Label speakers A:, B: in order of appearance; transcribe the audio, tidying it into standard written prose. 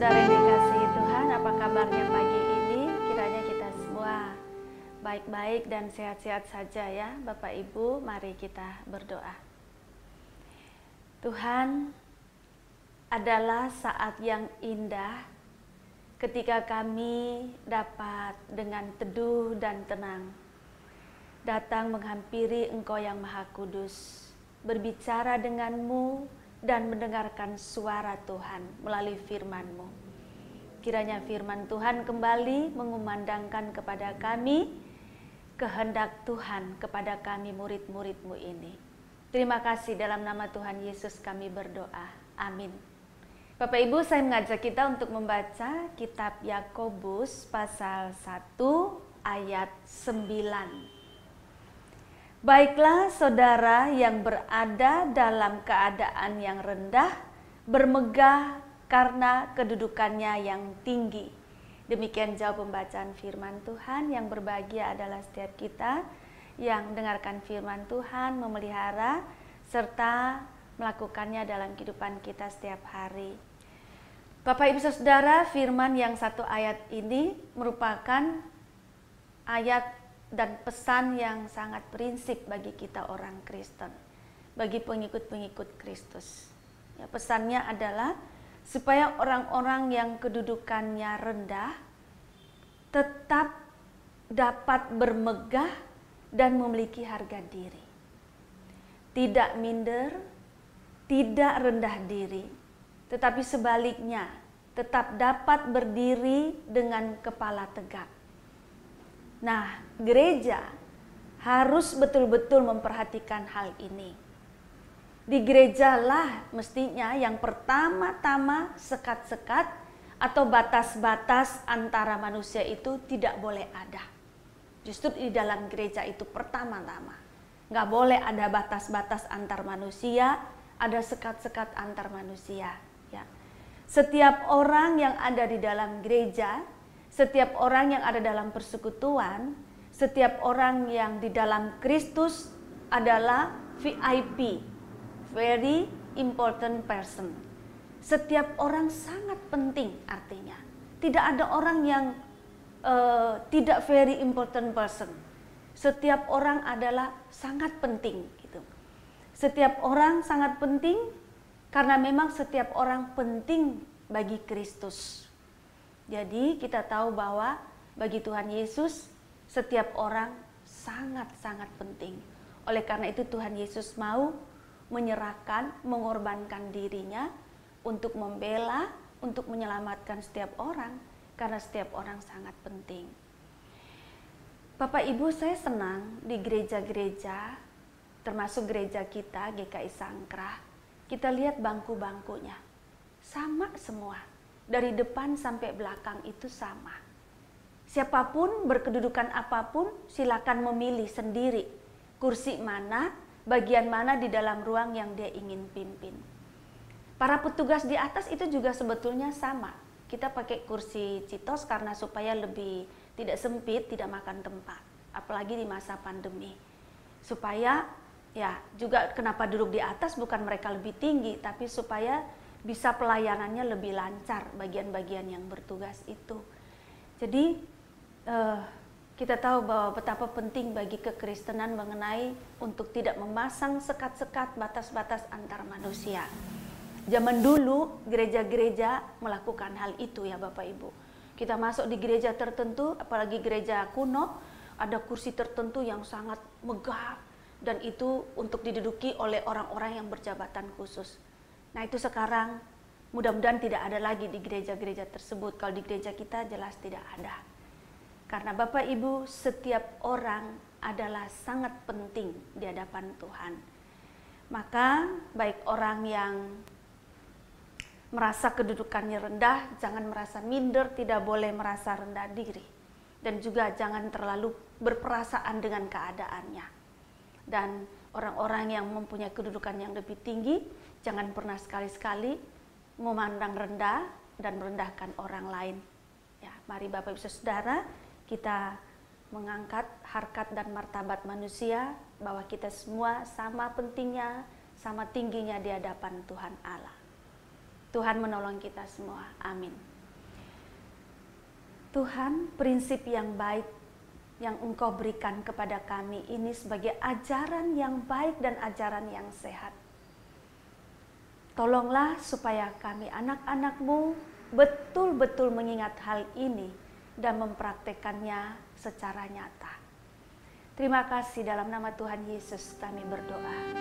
A: saudara yang dikasihi Tuhan, apa kabarnya pagi ini? Kiranya kita semua baik-baik dan sehat-sehat saja ya Bapak Ibu. Mari kita berdoa. Tuhan, adalah saat yang indah ketika kami dapat dengan teduh dan tenang datang menghampiri Engkau yang Maha Kudus, berbicara denganmu dan mendengarkan suara Tuhan melalui firman-Mu. Kiranya firman Tuhan kembali mengumandangkan kepada kami kehendak Tuhan kepada kami murid-murid-Mu ini. Terima kasih, dalam nama Tuhan Yesus kami berdoa. Amin. Bapak Ibu, saya mengajak kita untuk membaca kitab Yakobus pasal 1 ayat 9. Baiklah saudara yang berada dalam keadaan yang rendah, bermegah karena kedudukannya yang tinggi. Demikian jawab pembacaan firman Tuhan. Yang berbahagia adalah setiap kita yang mendengarkan firman Tuhan, memelihara, serta melakukannya dalam kehidupan kita setiap hari. Bapak Ibu Saudara, firman yang satu ayat ini merupakan ayat dan pesan yang sangat prinsip bagi kita orang Kristen, bagi pengikut-pengikut Kristus. Ya, pesannya adalah supaya orang-orang yang kedudukannya rendah tetap dapat bermegah dan memiliki harga diri. Tidak minder, tidak rendah diri, tetapi sebaliknya tetap dapat berdiri dengan kepala tegak. Nah, gereja harus betul-betul memperhatikan hal ini. Di gerejalah mestinya yang pertama-tama sekat-sekat atau batas-batas antara manusia itu tidak boleh ada. Justru di dalam gereja itu pertama-tama. Nggak boleh ada batas-batas antar manusia, ada sekat-sekat antar manusia. Ya. Setiap orang yang ada di dalam gereja, setiap orang yang ada dalam persekutuan, setiap orang yang di dalam Kristus adalah VIP, very important person. Setiap orang sangat penting artinya. Tidak ada orang yang tidak very important person. Setiap orang adalah sangat penting gitu. Setiap orang sangat penting karena memang setiap orang penting bagi Kristus. Jadi kita tahu bahwa bagi Tuhan Yesus setiap orang sangat-sangat penting. Oleh karena itu Tuhan Yesus mau menyerahkan, mengorbankan dirinya untuk membela, untuk menyelamatkan setiap orang. Karena setiap orang sangat penting. Bapak Ibu, saya senang di gereja-gereja, termasuk gereja kita GKI Sangkrah, kita lihat bangku-bangkunya sama semua. Dari depan sampai belakang itu sama. Siapapun, berkedudukan apapun, silakan memilih sendiri kursi mana, bagian mana di dalam ruang yang dia ingin pimpin. Para petugas di atas itu juga sebetulnya sama. Kita pakai kursi citos karena supaya lebih tidak sempit, tidak makan tempat. Apalagi di masa pandemi. Supaya ya juga kenapa duduk di atas, bukan mereka lebih tinggi, tapi supaya bisa pelayanannya lebih lancar bagian-bagian yang bertugas itu. Jadi kita tahu bahwa betapa penting bagi kekristenan mengenai untuk tidak memasang sekat-sekat batas-batas antar manusia. Zaman dulu gereja-gereja melakukan hal itu ya Bapak Ibu. Kita masuk di gereja tertentu, apalagi gereja kuno, ada kursi tertentu yang sangat megah dan itu untuk diduduki oleh orang-orang yang berjabatan khusus. Nah itu sekarang mudah-mudahan tidak ada lagi di gereja-gereja tersebut. Kalau di gereja kita jelas tidak ada. Karena Bapak Ibu, setiap orang adalah sangat penting di hadapan Tuhan. Maka baik orang yang merasa kedudukannya rendah, jangan merasa minder, tidak boleh merasa rendah diri. Dan juga jangan terlalu berperasaan dengan keadaannya. Dan orang-orang yang mempunyai kedudukan yang lebih tinggi, jangan pernah sekali-sekali memandang rendah dan merendahkan orang lain. Ya, mari Bapak Ibu Saudara, kita mengangkat harkat dan martabat manusia bahwa kita semua sama pentingnya, sama tingginya di hadapan Tuhan Allah. Tuhan menolong kita semua. Amin. Tuhan, prinsip yang baik yang Engkau berikan kepada kami ini sebagai ajaran yang baik dan ajaran yang sehat. Tolonglah supaya kami anak-anak-Mu betul-betul mengingat hal ini dan mempraktekannya secara nyata. Terima kasih, dalam nama Tuhan Yesus kami berdoa.